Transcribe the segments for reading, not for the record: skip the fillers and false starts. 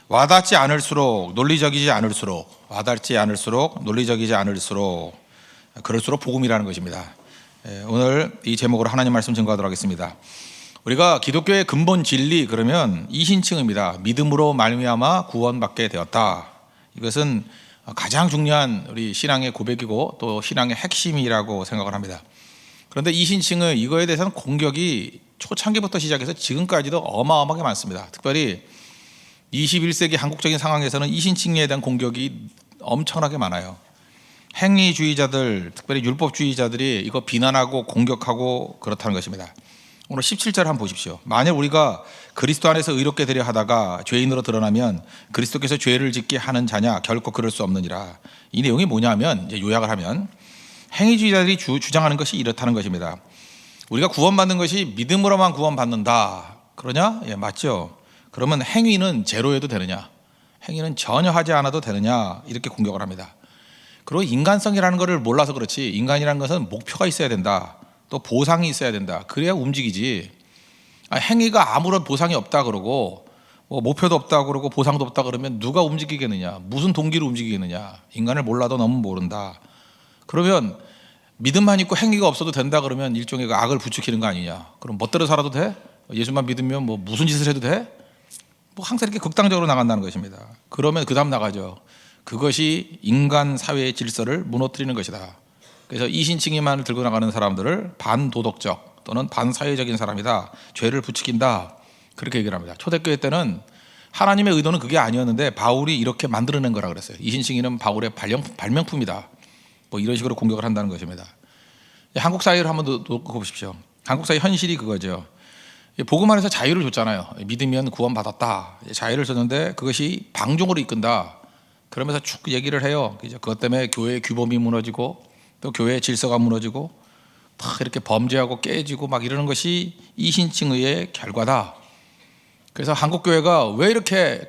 와닿지 않을수록 논리적이지 않을수록 와닿지 않을수록 논리적이지 않을수록 그럴수록 복음이라는 것입니다. 오늘 이 제목으로 하나님 말씀 증거하도록 하겠습니다. 우리가 기독교의 근본 진리 그러면 이신칭입니다. 믿음으로 말미암아 구원받게 되었다. 이것은 가장 중요한 우리 신앙의 고백이고 또 신앙의 핵심이라고 생각을 합니다. 그런데 이신칭은 이거에 대해서는 공격이 초창기부터 시작해서 지금까지도 어마어마하게 많습니다. 특별히 21세기 한국적인 상황에서는 이신칭에 대한 공격이 엄청나게 많아요. 행위주의자들, 특별히 율법주의자들이 이거 비난하고 공격하고 그렇다는 것입니다. 오늘 17절 한번 보십시오. 만약 우리가 그리스도 안에서 의롭게 되려 하다가 죄인으로 드러나면 그리스도께서 죄를 짓게 하는 자냐? 결코 그럴 수 없느니라. 이 내용이 뭐냐면, 이제 요약을 하면 행위주의자들이 주장하는 것이 이렇다는 것입니다. 우리가 구원받는 것이 믿음으로만 구원받는다. 그러냐? 예, 맞죠. 그러면 행위는 제로해도 되느냐? 행위는 전혀 하지 않아도 되느냐? 이렇게 공격을 합니다. 그리고 인간성이라는 것을 몰라서 그렇지, 인간이라는 것은 목표가 있어야 된다. 또 보상이 있어야 된다. 그래야 움직이지. 행위가 아무런 보상이 없다 그러고 뭐 목표도 없다 그러고 보상도 없다 그러면 누가 움직이겠느냐? 무슨 동기로 움직이겠느냐? 인간을 몰라도 너무 모른다. 그러면 믿음만 있고 행위가 없어도 된다 그러면 일종의 악을 부추기는 거 아니냐? 그럼 멋대로 살아도 돼? 예수만 믿으면 뭐 무슨 짓을 해도 돼? 뭐 항상 이렇게 극단적으로 나간다는 것입니다. 그러면 그 다음 나가죠. 그것이 인간 사회의 질서를 무너뜨리는 것이다. 그래서 이신칭의만을 들고 나가는 사람들을 반도덕적 또는 반사회적인 사람이다. 죄를 부추긴다. 그렇게 얘기를 합니다. 초대교회 때는 하나님의 의도는 그게 아니었는데 바울이 이렇게 만들어낸 거라 그랬어요. 이신칭의는 바울의 발명품이다. 뭐 이런 식으로 공격을 한다는 것입니다. 한국 사회를 한번 놓고 보십시오. 한국 사회 현실이 그거죠. 복음 안에서 자유를 줬잖아요. 믿으면 구원받았다. 자유를 줬는데 그것이 방종으로 이끈다. 그러면서 쭉 얘기를 해요. 그것 때문에 교회의 규범이 무너지고 또 교회의 질서가 무너지고 다 이렇게 범죄하고 깨지고 막 이러는 것이 이신칭의의 결과다. 그래서 한국 교회가 왜 이렇게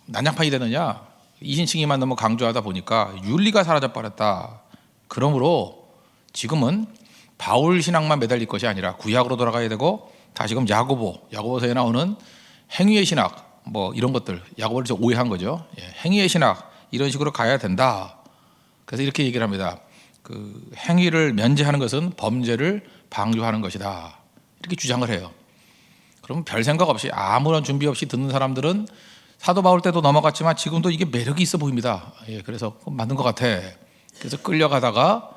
난장판이 되느냐? 이신칭의만 너무 강조하다 보니까 윤리가 사라져 버렸다. 그러므로 지금은 바울 신앙만 매달릴 것이 아니라 구약으로 돌아가야 되고 다시금 야고보서에 나오는 행위의 신학 뭐 이런 것들, 야고보를 오해한 거죠. 행위의 신학 이런 식으로 가야 된다. 그래서 이렇게 얘기를 합니다. 그 행위를 면제하는 것은 범죄를 방조하는 것이다. 이렇게 주장을 해요. 그럼 별 생각 없이 아무런 준비 없이 듣는 사람들은 사도 바울 때도 넘어갔지만 지금도 이게 매력이 있어 보입니다. 그래서 맞는 것 같아. 그래서 끌려가다가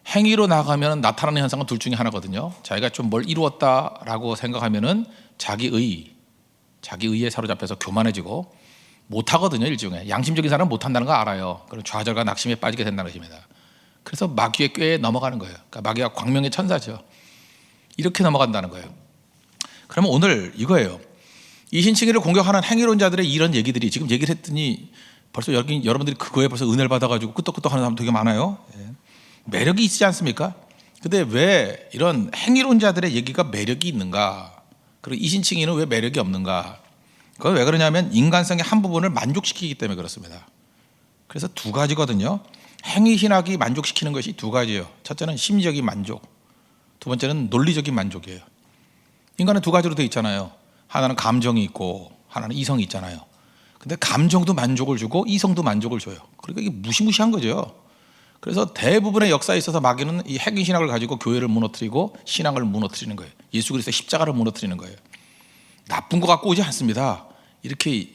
행위로 나가면 나타나는 현상은 둘 중에 하나거든요. 자기가 좀 뭘 이루었다라고 생각하면은 자기 의에 사로잡혀서 교만해지고 못하거든요. 일종의 양심적인 사람은 못한다는 거 알아요. 그럼 좌절과 낙심에 빠지게 된다는 것입니다. 그래서 마귀의 꾀에 넘어가는 거예요. 그러니까 마귀가 광명의 천사죠. 이렇게 넘어간다는 거예요. 그러면 오늘 이거예요. 이신칭의를 공격하는 행위론자들의 이런 얘기들이 지금 얘기를 했더니 벌써 여러분들이 그거에 벌써 은혜를 받아가지고 끄떡끄떡하는 사람 되게 많아요. 매력이 있지 않습니까? 근데 왜 이런 행위론자들의 얘기가 매력이 있는가? 그리고 이신칭의는 왜 매력이 없는가? 그건 왜 그러냐면 인간성의 한 부분을 만족시키기 때문에 그렇습니다. 그래서 두 가지거든요. 행위신학이 만족시키는 것이 두 가지예요. 첫째는 심리적인 만족, 두 번째는 논리적인 만족이에요. 인간은 두 가지로 되어 있잖아요. 하나는 감정이 있고 하나는 이성이 있잖아요. 근데 감정도 만족을 주고 이성도 만족을 줘요. 그러니까 이게 무시무시한 거죠. 그래서 대부분의 역사에 있어서 마귀는 이 행위신학을 가지고 교회를 무너뜨리고 신앙을 무너뜨리는 거예요. 예수 그리스도의 십자가를 무너뜨리는 거예요. 나쁜 거 갖고 오지 않습니다. 이렇게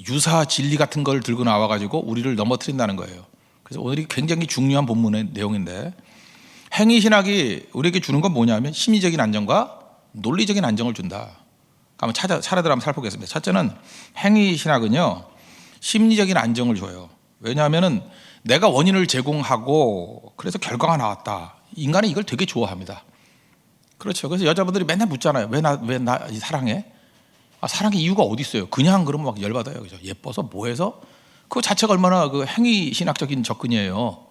유사 진리 같은 걸 들고 나와가지고 우리를 넘어뜨린다는 거예요. 그래서 오늘이 굉장히 중요한 본문의 내용인데, 행위신학이 우리에게 주는 건 뭐냐면 심리적인 안정과 논리적인 안정을 준다. 한번 차례대로 한번 살펴보겠습니다. 첫째는 행위신학은요 심리적인 안정을 줘요. 왜냐하면 내가 원인을 제공하고 그래서 결과가 나왔다. 인간은 이걸 되게 좋아합니다. 그렇죠. 그래서 여자분들이 맨날 묻잖아요. 왜 나 사랑해? 사랑의 이유가 어디 있어요? 그냥 그러면 막 열받아요. 그죠? 예뻐서 뭐해서? 그거 자체가 얼마나 그 행위신학적인 접근이에요.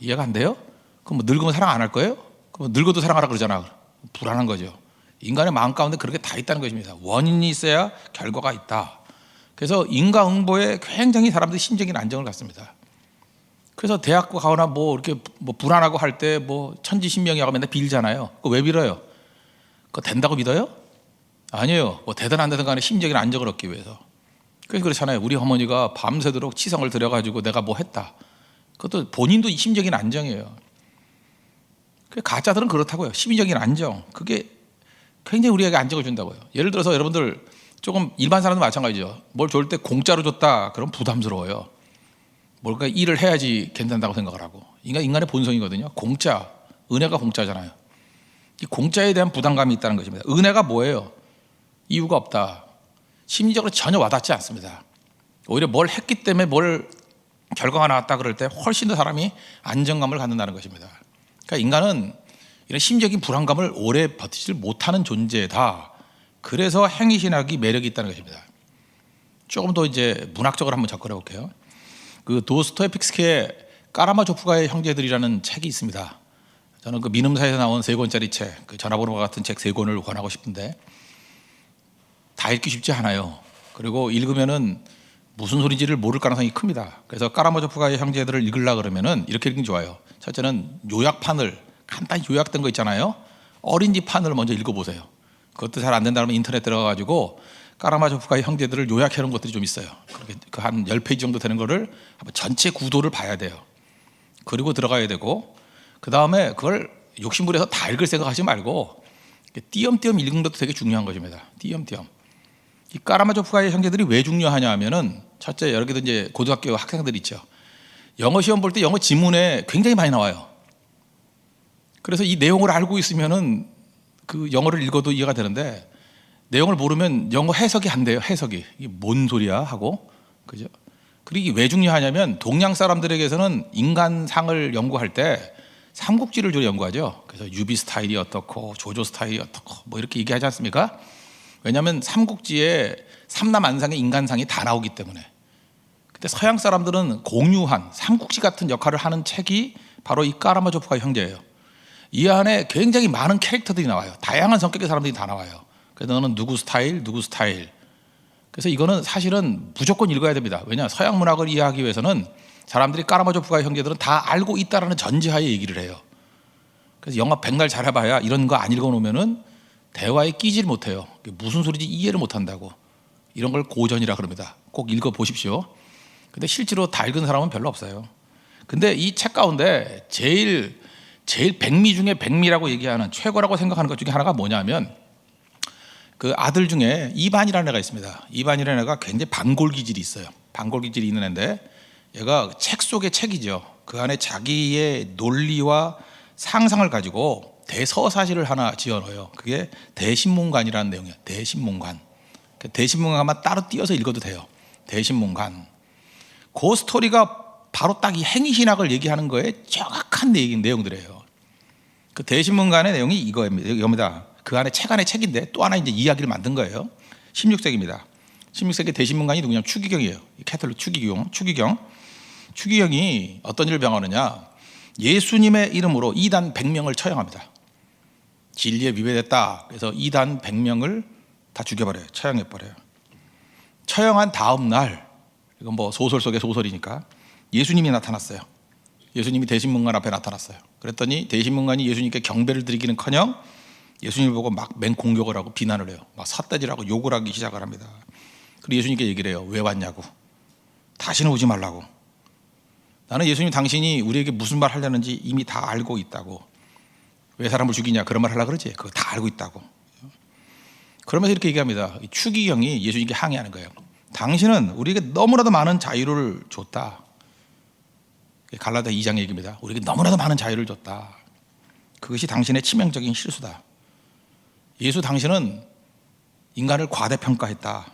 이해가 안 돼요? 그럼 뭐 늙으면 사랑 안 할 거예요? 그럼 늙어도 사랑하라 그러잖아. 불안한 거죠. 인간의 마음 가운데 그렇게 다 있다는 것입니다. 원인이 있어야 결과가 있다. 그래서 인과응보에 굉장히 사람들이 심적인 안정을 갖습니다. 그래서 대학 가거나 뭐 이렇게 뭐 불안하고 할 때 뭐 천지신명이라고 맨날 빌잖아요. 그거 왜 빌어요? 그거 된다고 믿어요? 아니에요. 뭐 되든 안 되든 간에 심적인 안정을 얻기 위해서. 그래서 그렇잖아요. 우리 어머니가 밤새도록 치성을 들여가지고 내가 뭐 했다. 그것도 본인도 심적인 안정이에요. 가짜들은 그렇다고요. 심리적인 안정. 그게 굉장히 우리에게 안정을 준다고요. 예를 들어서 여러분들 조금 일반 사람도 마찬가지죠. 뭘 줄 때 공짜로 줬다. 그럼 부담스러워요. 뭘까 일을 해야지 괜찮다고 생각을 하고. 인간의 본성이거든요. 공짜, 은혜가 공짜잖아요. 이 공짜에 대한 부담감이 있다는 것입니다. 은혜가 뭐예요? 이유가 없다. 심리적으로 전혀 와닿지 않습니다. 오히려 뭘 했기 때문에 뭘 결과가 나왔다 그럴 때 훨씬 더 사람이 안정감을 갖는다는 것입니다. 그러니까 인간은 이런 심적인 불안감을 오래 버티질 못하는 존재다. 그래서 행위신학이 매력이 있다는 것입니다. 조금 더 이제 문학적으로 한번 접근해 볼게요. 그 도스토옙스키의 까라마조프가의 형제들이라는 책이 있습니다. 저는 그 민음사에서 나온 3권짜리 책, 그 전화번호와 같은 책 3권을 권하고 싶은데 다 읽기 쉽지 않아요. 그리고 읽으면은 무슨 소리인지를 모를 가능성이 큽니다. 그래서 까라마조프가의 형제들을 읽으려고 그러면은 이렇게 읽으면 좋아요. 첫째는 요약판을 간단히 요약된 거 있잖아요. 어린이판을 먼저 읽어보세요. 그것도 잘 안 된다 그러면 인터넷 들어가가지고 까라마조프가의 형제들을 요약해 놓은 것들이 좀 있어요. 그렇게 그 한 10페이지 정도 되는 거를 전체 구도를 봐야 돼요. 그리고 들어가야 되고 그 다음에 그걸 욕심부려서 다 읽을 생각하지 말고 띄엄띄엄 읽는 것도 되게 중요한 것입니다. 띄엄띄엄. 이 까라마조프가의 형제들이 왜 중요하냐 하면은 첫째 여러 개도 이제 고등학교 학생들 있죠. 영어 시험 볼 때 영어 지문에 굉장히 많이 나와요. 그래서 이 내용을 알고 있으면은 그 영어를 읽어도 이해가 되는데 내용을 모르면 영어 해석이 안 돼요. 해석이 이게 뭔 소리야 하고 그죠? 그리고 이게 왜 중요하냐면 동양 사람들에게서는 인간상을 연구할 때 삼국지를 주로 연구하죠. 그래서 유비 스타일이 어떻고 조조 스타일이 어떻고 뭐 이렇게 얘기하지 않습니까? 왜냐하면 삼국지에 삼남안상의 인간상이 다 나오기 때문에. 근데 서양 사람들은 공유한 삼국지 같은 역할을 하는 책이 바로 이 까라마조프가 형제예요. 이 안에 굉장히 많은 캐릭터들이 나와요. 다양한 성격의 사람들이 다 나와요. 그래서 너는 누구 스타일, 누구 스타일. 그래서 이거는 사실은 무조건 읽어야 됩니다. 왜냐 서양 문학을 이해하기 위해서는 사람들이 까라마조프가 형제들은 다 알고 있다라는 전제하에 얘기를 해요. 그래서 영화 백날 잘해봐야 이런 거 안 읽어놓으면은 대화에 끼질 못해요. 무슨 소리인지 이해를 못한다고. 이런 걸 고전이라 그럽니다. 꼭 읽어보십시오. 근데 실제로 다 읽은 사람은 별로 없어요. 근데 이 책 가운데 제일 백미 중에 백미라고 얘기하는 최고라고 생각하는 것 중에 하나가 뭐냐면 그 아들 중에 이반이라는 애가 있습니다. 이반이라는 애가 굉장히 반골 기질이 있어요. 반골 기질이 있는 애인데 얘가 책 속의 책이죠. 그 안에 자기의 논리와 상상을 가지고 대서사실을 하나 지어넣어요. 그게 대신문관이라는 내용이에요. 대신문관. 대신문관만 따로 띄어서 읽어도 돼요. 대신문관. 그 스토리가 바로 딱 이 행위신학을 얘기하는 거에 정확한 내용들이에요. 그 대신문관의 내용이 이겁니다. 그 안에 책 안에 책인데 또 하나 이제 이야기를 만든 거예요. 16세기입니다. 16세기 대신문관이 누구냐면 추기경이에요. 캐톨릭 추기경이 어떤 일을 병하느냐? 예수님의 이름으로 이단 100명을 처형합니다. 진리에 위배됐다. 그래서 이단 100명을 다 죽여버려요. 처형해버려요. 처형한 다음 날, 이건 뭐 소설 속의 소설이니까 예수님이 나타났어요. 예수님이 대신문관 앞에 나타났어요. 그랬더니 대신문관이 예수님께 경배를 드리기는커녕 예수님을 보고 막 맹공격을 하고 비난을 해요. 막 삿대질하고 욕을 하기 시작을 합니다. 그리고 예수님께 얘기를 해요. 왜 왔냐고. 다시는 오지 말라고. 나는 예수님 당신이 우리에게 무슨 말 하려는지 이미 다 알고 있다고. 왜 사람을 죽이냐 그런 말 하려고 그러지. 그거 다 알고 있다고. 그러면서 이렇게 얘기합니다. 추기경이 예수님께 항의하는 거예요. 당신은 우리에게 너무나도 많은 자유를 줬다. 갈라디아 2장 얘기입니다. 우리에게 너무나도 많은 자유를 줬다. 그것이 당신의 치명적인 실수다. 예수 당신은 인간을 과대평가했다.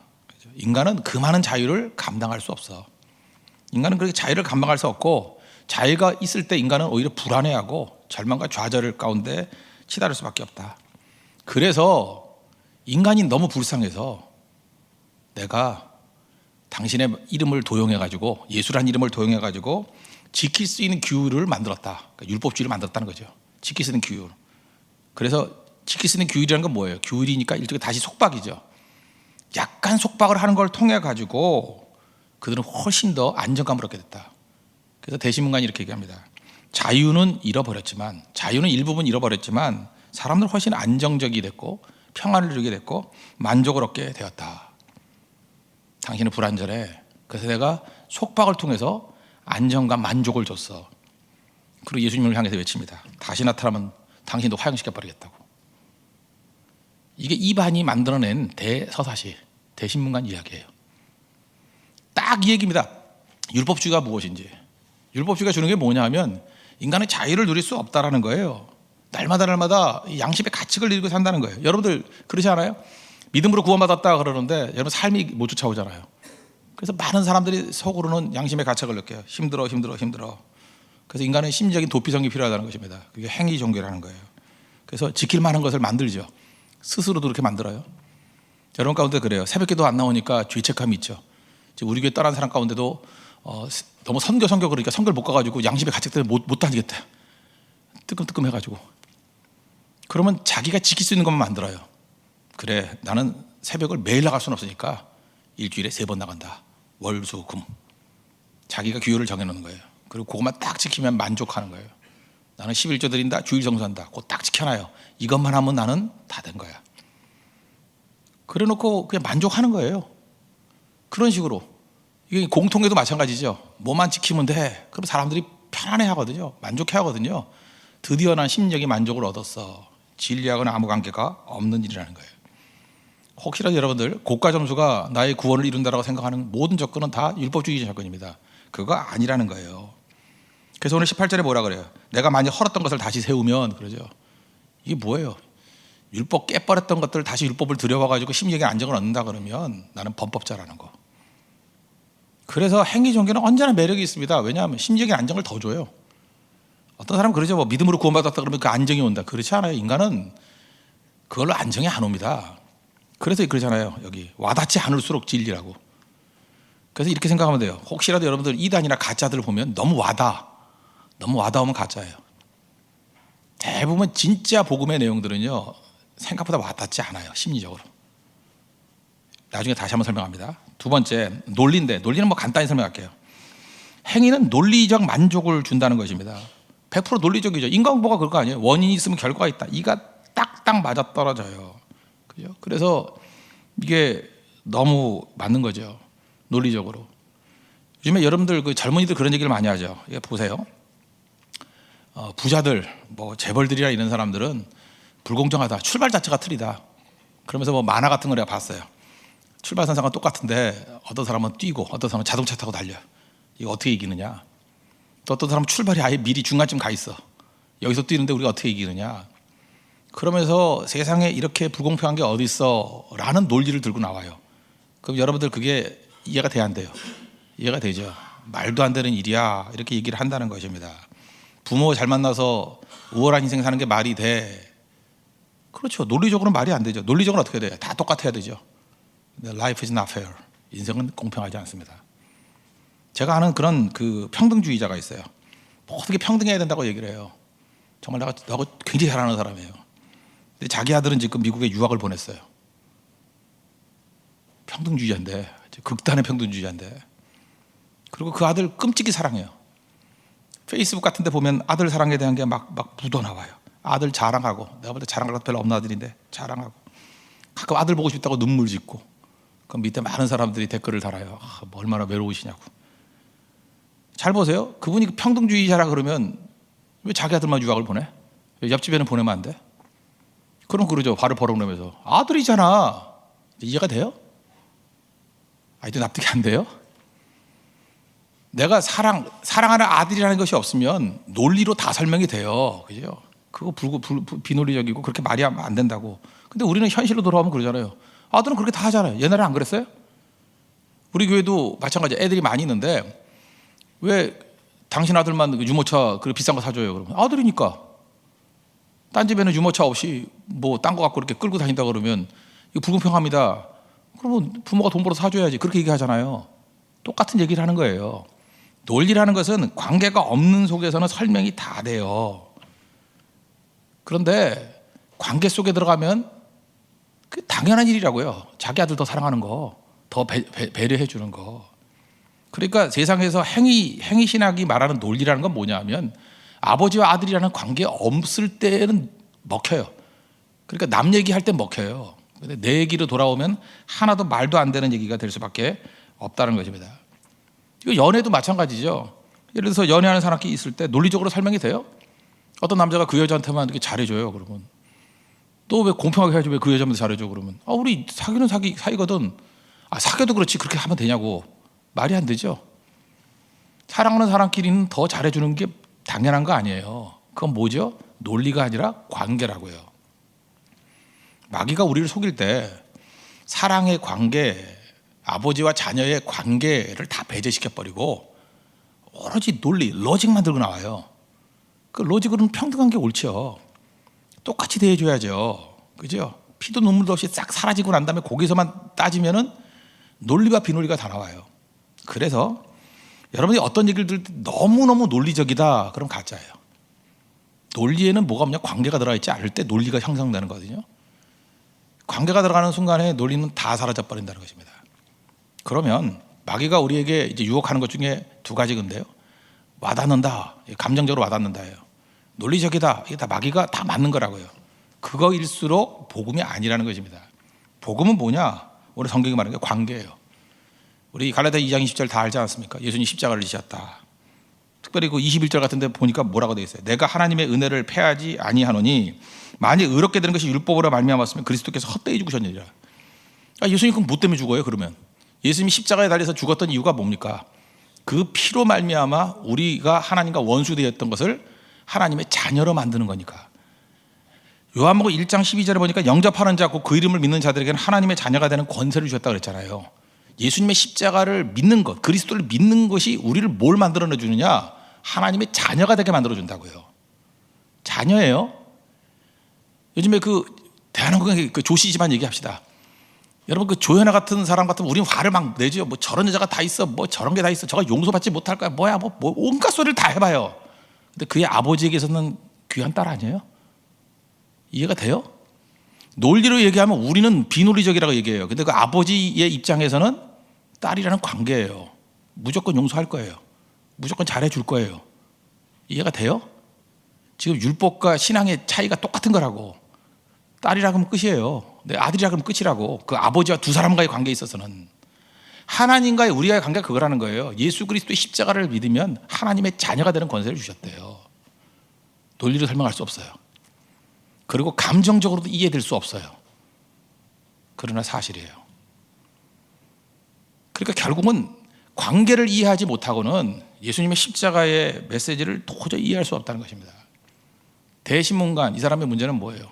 인간은 그 많은 자유를 감당할 수 없어. 인간은 그렇게 자유를 감당할 수 없고 자유가 있을 때 인간은 오히려 불안해하고 절망과 좌절 가운데 치달을 수밖에 없다. 그래서 인간이 너무 불쌍해서 내가 당신의 이름을 도용해가지고 예수라는 이름을 도용해가지고 지킬 수 있는 규율을 만들었다. 그러니까 율법주의를 만들었다는 거죠. 지킬 수 있는 규율. 그래서 지킬 수 있는 규율이라는 건 뭐예요? 규율이니까 일종의 다시 속박이죠. 약간 속박을 하는 걸 통해 가지고 그들은 훨씬 더 안정감을 얻게 됐다. 그래서 대신문관이 이렇게 얘기합니다. 자유는 일부분 잃어버렸지만 사람들은 훨씬 안정적이 됐고 평안을 누리게 됐고 만족을 얻게 되었다. 당신은 불완전해. 그래서 내가 속박을 통해서 안정감, 만족을 줬어. 그리고 예수님을 향해서 외칩니다. 다시 나타나면 당신도 화형시켜버리겠다고. 이게 이반이 만들어낸 대서사시, 대신문관 이야기예요. 딱 이 얘기입니다. 율법주의가 무엇인지. 율법주의가 주는 게 뭐냐 하면 인간의 자유를 누릴 수 없다라는 거예요. 날마다 양심의 가책을 누리고 산다는 거예요. 여러분들 그러지 않아요? 믿음으로 구원받았다 그러는데 여러분 삶이 못 쫓아오잖아요. 그래서 많은 사람들이 속으로는 양심의 가책을 느껴요. 힘들어. 그래서 인간의 심리적인 도피성이 필요하다는 것입니다. 그게 행위 종교라는 거예요. 그래서 지킬 만한 것을 만들죠. 스스로도 그렇게 만들어요. 여러분 가운데 그래요. 새벽기도 안 나오니까 죄책감이 있죠. 우리 교회 떠난 사람 가운데도 너무 선교 그러니까 선교를 못 가가지고 양심의 가책 때문에 못 다니겠다. 뜨끔뜨끔 해가지고. 그러면 자기가 지킬 수 있는 것만 만들어요. 그래, 나는 새벽을 매일 나갈 수는 없으니까 일주일에 3번 나간다. 월, 수, 금. 자기가 규율을 정해놓는 거예요. 그리고 그것만 딱 지키면 만족하는 거예요. 나는 11조 드린다. 주일 성수한다. 그거 딱 지켜놔요. 이것만 하면 나는 다 된 거야. 그래놓고 그냥 만족하는 거예요. 그런 식으로. 이게 공통에도 마찬가지죠. 뭐만 지키면 돼. 그럼 사람들이 편안해 하거든요. 만족해 하거든요. 드디어 난 심리적인 만족을 얻었어. 진리하고는 아무 관계가 없는 일이라는 거예요. 혹시라도 여러분들 고가 점수가 나의 구원을 이룬다라고 생각하는 모든 접근은 다 율법주의 접근입니다. 그거 아니라는 거예요. 그래서 오늘 18절에 뭐라 그래요? 내가 만약 헐었던 것을 다시 세우면, 그러죠. 이게 뭐예요? 율법 깨버렸던 것들을 다시 율법을 들여와가지고 심리적인 안정을 얻는다 그러면 나는 범법자라는 거. 그래서 행위 종교는 언제나 매력이 있습니다. 왜냐하면 심리적인 안정을 더 줘요. 어떤 사람은 그러죠. 뭐 믿음으로 구원받았다 그러면 그 안정이 온다. 그렇지 않아요. 인간은 그걸로 안정이 안 옵니다. 그래서 그러잖아요. 여기 와닿지 않을수록 진리라고. 그래서 이렇게 생각하면 돼요. 혹시라도 여러분들 이단이나 가짜들을 보면 너무 와닿으면 가짜예요. 대부분 진짜 복음의 내용들은요, 생각보다 와닿지 않아요. 심리적으로. 나중에 다시 한번 설명합니다. 두 번째, 논리인데, 논리는 뭐 간단히 설명할게요. 행위는 논리적 만족을 준다는 것입니다. 100% 논리적이죠. 인과응보가 그럴 거 아니에요. 원인이 있으면 결과가 있다. 이가 딱딱 맞아떨어져요. 그죠? 그래서 이게 너무 맞는 거죠. 논리적으로. 요즘에 여러분들 그 젊은이들 그런 얘기를 많이 하죠. 이거 보세요. 부자들, 뭐 재벌들이나 이런 사람들은 불공정하다. 출발 자체가 틀리다. 그러면서 뭐 만화 같은 거 내가 봤어요. 출발선상은 똑같은데 어떤 사람은 뛰고 어떤 사람은 자동차 타고 달려. 이거 어떻게 이기느냐? 또 어떤 사람은 출발이 아예 미리 중간쯤 가 있어. 여기서 뛰는데 우리가 어떻게 이기느냐? 그러면서 세상에 이렇게 불공평한 게 어디 있어? 라는 논리를 들고 나와요. 그럼 여러분들 그게 이해가 돼야 안 돼요? 이해가 되죠. 말도 안 되는 일이야. 이렇게 얘기를 한다는 것입니다. 부모 잘 만나서 우월한 인생 사는 게 말이 돼? 그렇죠. 논리적으로는 말이 안 되죠. 논리적으로는 어떻게 돼요? 다 똑같아야 되죠. Life is not fair. 인생은 공평하지 않습니다. 제가 아는 그런 그 평등주의자가 있어요. 모든 게 평등해야 된다고 얘기를 해요. 정말 나하고 굉장히 잘하는 사람이에요. 근데 자기 아들은 지금 미국에 유학을 보냈어요. 평등주의자인데, 극단의 평등주의자인데. 그리고 그 아들 끔찍이 사랑해요. 페이스북 같은 데 보면 아들 사랑에 대한 게 막 묻어나와요. 아들 자랑하고, 내가 볼 때 자랑할 것 별로 없는 아들인데 자랑하고, 가끔 아들 보고 싶다고 눈물 짓고, 그 밑에 많은 사람들이 댓글을 달아요. 뭐 얼마나 외로우시냐고. 잘 보세요. 그분이 평등주의자라 그러면 왜 자기 아들만 유학을 보내? 왜 옆집에는 보내면 안 돼? 그럼 그러죠. 발을 버럭내면서 아들이잖아. 이해가 돼요? 이제 납득이 안 돼요? 내가 사랑하는 아들이라는 것이 없으면 논리로 다 설명이 돼요. 그죠? 그거 비논리적이고 그렇게 말이 안 된다고. 근데 우리는 현실로 돌아오면 그러잖아요. 아들은 그렇게 다 하잖아요. 옛날에 안 그랬어요? 우리 교회도 마찬가지예요. 애들이 많이 있는데 왜 당신 아들만 유모차 그 비싼 거 사줘요? 그러면 아들이니까. 딴 집에는 유모차 없이 뭐 딴 거 갖고 이렇게 끌고 다닌다 그러면 이거 불공평합니다. 그러면 부모가 돈 벌어서 사줘야지. 그렇게 얘기하잖아요. 똑같은 얘기를 하는 거예요. 논리라는 것은 관계가 없는 속에서는 설명이 다 돼요. 그런데 관계 속에 들어가면 그 당연한 일이라고요. 자기 아들 더 사랑하는 거, 더 배려해 주는 거. 그러니까 세상에서 행위 신학이 말하는 논리라는 건 뭐냐 하면 아버지와 아들이라는 관계 없을 때는 먹혀요. 그러니까 남 얘기할 때 먹혀요. 근데 내 얘기로 돌아오면 하나도 말도 안 되는 얘기가 될 수밖에 없다는 것입니다. 이거 연애도 마찬가지죠. 예를 들어서 연애하는 사람끼리 있을 때 논리적으로 설명이 돼요? 어떤 남자가 그 여자한테만 이렇게 잘해줘요. 그러면 또 왜 공평하게 해야지 왜 그 여자한테 잘해줘? 그러면 우리 사귀는 사이거든. 사귀어도 그렇지 그렇게 하면 되냐고. 말이 안 되죠. 사랑하는 사람끼리는 더 잘해주는 게 당연한 거 아니에요. 그건 뭐죠? 논리가 아니라 관계라고요. 마귀가 우리를 속일 때 사랑의 관계, 아버지와 자녀의 관계를 다 배제시켜버리고 오로지 논리, 로직만 들고 나와요. 그 로직으로는 평등한 게 옳죠. 똑같이 대해줘야죠. 그죠? 피도 눈물도 없이 싹 사라지고 난 다음에 거기서만 따지면은 논리와 비논리가 다 나와요. 그래서 여러분이 어떤 얘기를 들을 때 너무너무 논리적이다, 그럼 가짜예요. 논리에는 뭐가 없냐? 관계가 들어가 있지 않을 때 논리가 형성되는 거거든요. 관계가 들어가는 순간에 논리는 다 사라져 버린다는 것입니다. 그러면 마귀가 우리에게 이제 유혹하는 것 중에 두 가지 건데요. 와닿는다, 감정적으로 와닿는다예요. 논리적이다, 이게 다 마귀가 다 맞는 거라고요. 그거일수록 복음이 아니라는 것입니다. 복음은 뭐냐? 오늘 성경이 말하는 게 관계예요. 우리 갈라디아 2장 20절 다 알지 않습니까? 예수님 십자가를 지셨다. 특별히 그 21절 같은 데 보니까 뭐라고 되어 있어요? 내가 하나님의 은혜를 패하지 아니하노니 만일 의롭게 되는 것이 율법으로 말미암았으면 그리스도께서 헛되이 죽으셨느니라. 예수님 그럼 뭐 때문에 죽어요? 그러면 예수님이 십자가에 달려서 죽었던 이유가 뭡니까? 그 피로 말미암아 우리가 하나님과 원수되었던 것을 하나님의 자녀로 만드는 거니까. 요한복음 1장 12절에 보니까 영접하는 자, 그 이름을 믿는 자들에게는 하나님의 자녀가 되는 권세를 주셨다고 그랬잖아요. 예수님의 십자가를 믿는 것, 그리스도를 믿는 것이 우리를 뭘 만들어 주느냐? 하나님의 자녀가 되게 만들어 준다고요. 자녀예요. 요즘에 그 대한민국의 그 조씨 집안 얘기합시다. 여러분 그 조현아 같은 사람 같으면 우리는 화를 막 내죠. 뭐 저런 여자가 다 있어, 뭐 저런 게 다 있어, 저가 용서받지 못할 거야, 뭐야, 뭐 온갖 소리를 다 해봐요. 근데 그의 아버지에게서는 귀한 딸 아니에요? 이해가 돼요? 논리로 얘기하면 우리는 비논리적이라고 얘기해요. 근데 그 아버지의 입장에서는 딸이라는 관계예요. 무조건 용서할 거예요. 무조건 잘해줄 거예요. 이해가 돼요? 지금 율법과 신앙의 차이가 똑같은 거라고. 딸이라 그러면 끝이에요. 내 아들이라 그러면 끝이라고. 그 아버지와 두 사람과의 관계에 있어서는 하나님과의 우리와의 관계가 그거라는 거예요. 예수 그리스도의 십자가를 믿으면 하나님의 자녀가 되는 권세를 주셨대요. 논리로 설명할 수 없어요. 그리고 감정적으로도 이해될 수 없어요. 그러나 사실이에요. 그러니까 결국은 관계를 이해하지 못하고는 예수님의 십자가의 메시지를 도저히 이해할 수 없다는 것입니다. 대신문관, 이 사람의 문제는 뭐예요?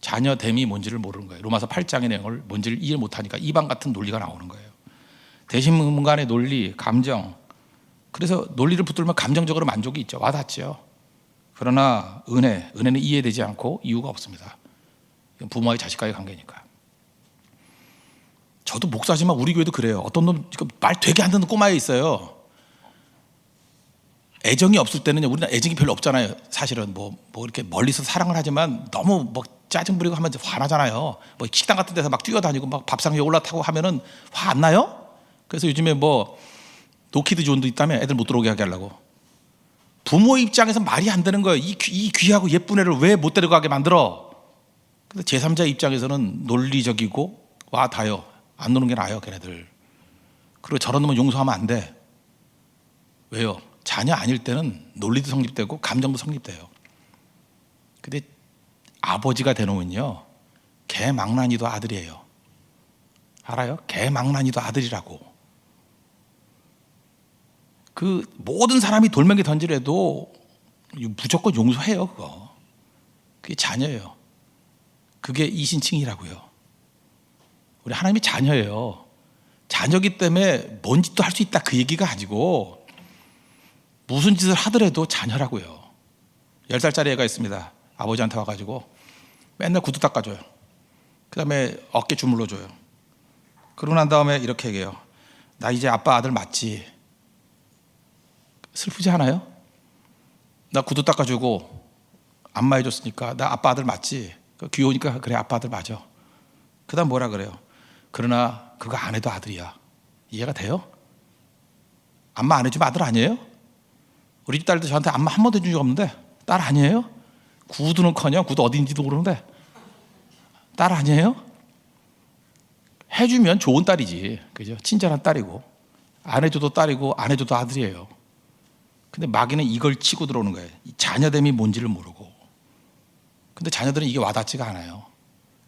자녀됨이 뭔지를 모르는 거예요. 로마서 8장의 내용을 뭔지를 이해 못하니까 이방 같은 논리가 나오는 거예요. 대신문관의 논리, 감정. 그래서 논리를 붙들면 감정적으로 만족이 있죠. 와닿죠. 그러나 은혜는 이해되지 않고 이유가 없습니다. 부모와의 자식과의 관계니까. 저도 목사지만 우리 교회도 그래요. 어떤 놈 말 되게 안 듣는 꼬마애 있어요. 애정이 없을 때는 우리는 애정이 별로 없잖아요. 사실은 뭐 이렇게 멀리서 사랑을 하지만 너무 뭐 짜증 부리고 하면 화나잖아요. 뭐 식당 같은 데서 막 뛰어다니고 막 밥상 위에 올라타고 하면은 화 안 나요? 그래서 요즘에 뭐 노키드 존도 있다며 애들 못 들어오게 하게 하려고. 부모 입장에서 말이 안 되는 거예요. 이 귀하고 예쁜 애를 왜 못 데려가게 만들어? 근데 제3자 입장에서는 논리적이고 와 닿아요. 안 노는 게 나아요, 걔네들. 그리고 저런 놈은 용서하면 안 돼. 왜요? 자녀 아닐 때는 논리도 성립되고 감정도 성립돼요. 근데 아버지가 되놓으면요, 개망나니도 아들이에요. 알아요? 개망나니도 아들이라고. 그 모든 사람이 돌멩이 던지래도 무조건 용서해요. 그게 자녀예요. 그게 이신칭이라고요. 우리 하나님이 자녀예요. 자녀기 때문에 뭔 짓도 할 수 있다, 그 얘기가 아니고 무슨 짓을 하더라도 자녀라고요. 10살짜리 애가 있습니다. 아버지한테 와가지고 맨날 구두 닦아줘요. 그 다음에 어깨 주물러줘요. 그러고 난 다음에 이렇게 얘기해요. 나 이제 아빠 아들 맞지? 슬프지 않아요? 나 구두 닦아주고 안마해줬으니까 나 아빠 아들 맞지? 귀여우니까 그래, 아빠 아들 맞아. 그 다음 뭐라 그래요? 그러나 그거 안 해도 아들이야. 이해가 돼요? 안마 안 해주면 아들 아니에요? 우리 집 딸도 저한테 안마 한 번도 해준 적 없는데 딸 아니에요? 구두는커녕 구두 어딘지도 모르는데 딸 아니에요? 해주면 좋은 딸이지, 그죠? 친절한 딸이고, 안 해줘도 딸이고 안 해줘도 아들이에요. 근데 마귀는 이걸 치고 들어오는 거예요. 자녀됨이 뭔지를 모르고. 근데 자녀들은 이게 와닿지가 않아요.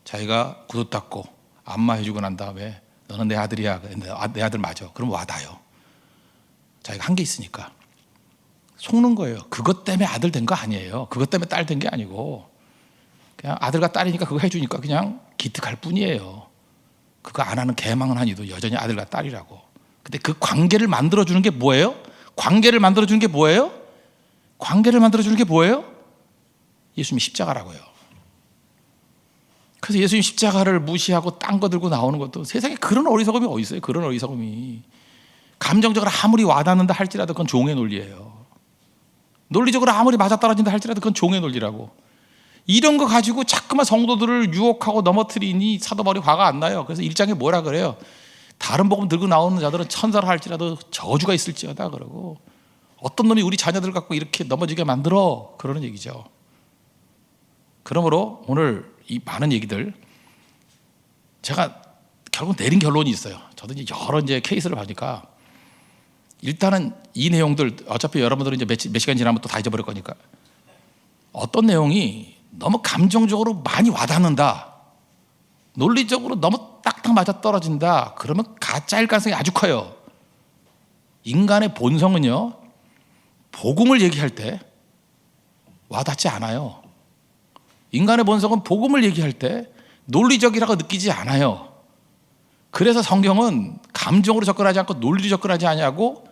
자기가 구두 닦고 안마해주고 난 다음에 너는 내 아들이야, 내 아들 맞아, 그럼 와닿아요. 자기가 한 게 있으니까. 속는 거예요. 그것 때문에 아들 된 거 아니에요. 그것 때문에 딸 된 게 아니고 그냥 아들과 딸이니까 그거 해주니까 그냥 기특할 뿐이에요. 그거 안 하는 개망은하니도 여전히 아들과 딸이라고. 근데 그 관계를 만들어주는 게 뭐예요? 관계를 만들어주는 게 뭐예요? 관계를 만들어주는 게 뭐예요? 예수님이 십자가라고요. 그래서 예수님 십자가를 무시하고 딴 거 들고 나오는 것도, 세상에 그런 어리석음이 어디 있어요? 그런 어리석음이. 감정적으로 아무리 와닿는다 할지라도 그건 종의 논리예요. 논리적으로 아무리 맞아떨어진다 할지라도 그건 종의 논리라고. 이런 거 가지고 자꾸만 성도들을 유혹하고 넘어뜨리니 사도 바울이 화가 안 나요. 그래서 1장에 뭐라 그래요? 다른 복음 들고 나오는 자들은 천사라 할지라도 저주가 있을지어다 그러고, 어떤 놈이 우리 자녀들 갖고 이렇게 넘어지게 만들어, 그러는 얘기죠. 그러므로 오늘 이 많은 얘기들 제가 결국 내린 결론이 있어요. 저도 이제 여러 케이스를 보니까 일단은 이 내용들, 어차피 여러분들은 이제 몇 시간 지나면 또 다 잊어버릴 거니까, 어떤 내용이 너무 감정적으로 많이 와닿는다, 논리적으로 너무 딱딱 맞아 떨어진다, 그러면 가짜일 가능성이 아주 커요. 인간의 본성은요, 복음을 얘기할 때 와닿지 않아요. 인간의 본성은 복음을 얘기할 때 논리적이라고 느끼지 않아요. 그래서 성경은 감정으로 접근하지 않고 논리로 접근하지 않냐고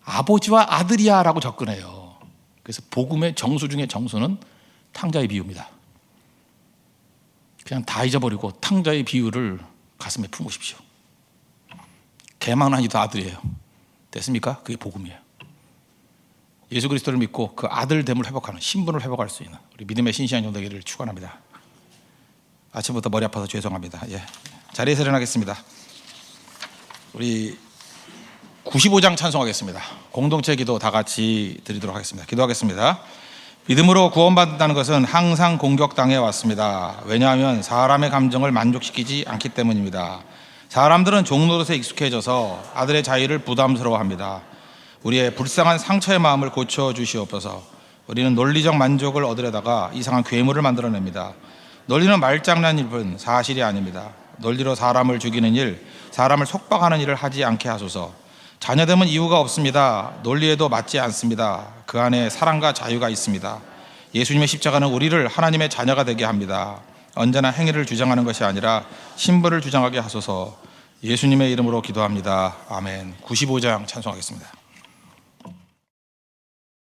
아버지와 아들이야 라고 접근해요. 그래서 복음의 정수 중에 정수는 탕자의 비유입니다. 그냥 다 잊어버리고 탕자의 비유를 가슴에 품으십시오. 개망난이도 아들이에요. 됐습니까? 그게 복음이에요. 예수 그리스도를 믿고 그 아들됨을 회복하는, 신분을 회복할 수 있는 우리 믿음의 신실한 종 되기를 축원합니다. 아침부터 머리 아파서 죄송합니다. 자리에서 일어나겠습니다. 우리 95장 찬송하겠습니다. 공동체 기도 다 같이 드리도록 하겠습니다. 기도하겠습니다. 믿음으로 구원받는다는 것은 항상 공격당해 왔습니다. 왜냐하면 사람의 감정을 만족시키지 않기 때문입니다. 사람들은 종노릇에 익숙해져서 아들의 자유를 부담스러워합니다. 우리의 불쌍한 상처의 마음을 고쳐주시옵소서. 우리는 논리적 만족을 얻으려다가 이상한 괴물을 만들어냅니다. 논리는 말장난일 뿐 사실이 아닙니다. 논리로 사람을 죽이는 일, 사람을 속박하는 일을 하지 않게 하소서. 자녀됨은 이유가 없습니다. 논리에도 맞지 않습니다. 그 안에 사랑과 자유가 있습니다. 예수님의 십자가는 우리를 하나님의 자녀가 되게 합니다. 언제나 행위를 주장하는 것이 아니라 신분을 주장하게 하소서. 예수님의 이름으로 기도합니다. 아멘. 95장 찬송하겠습니다.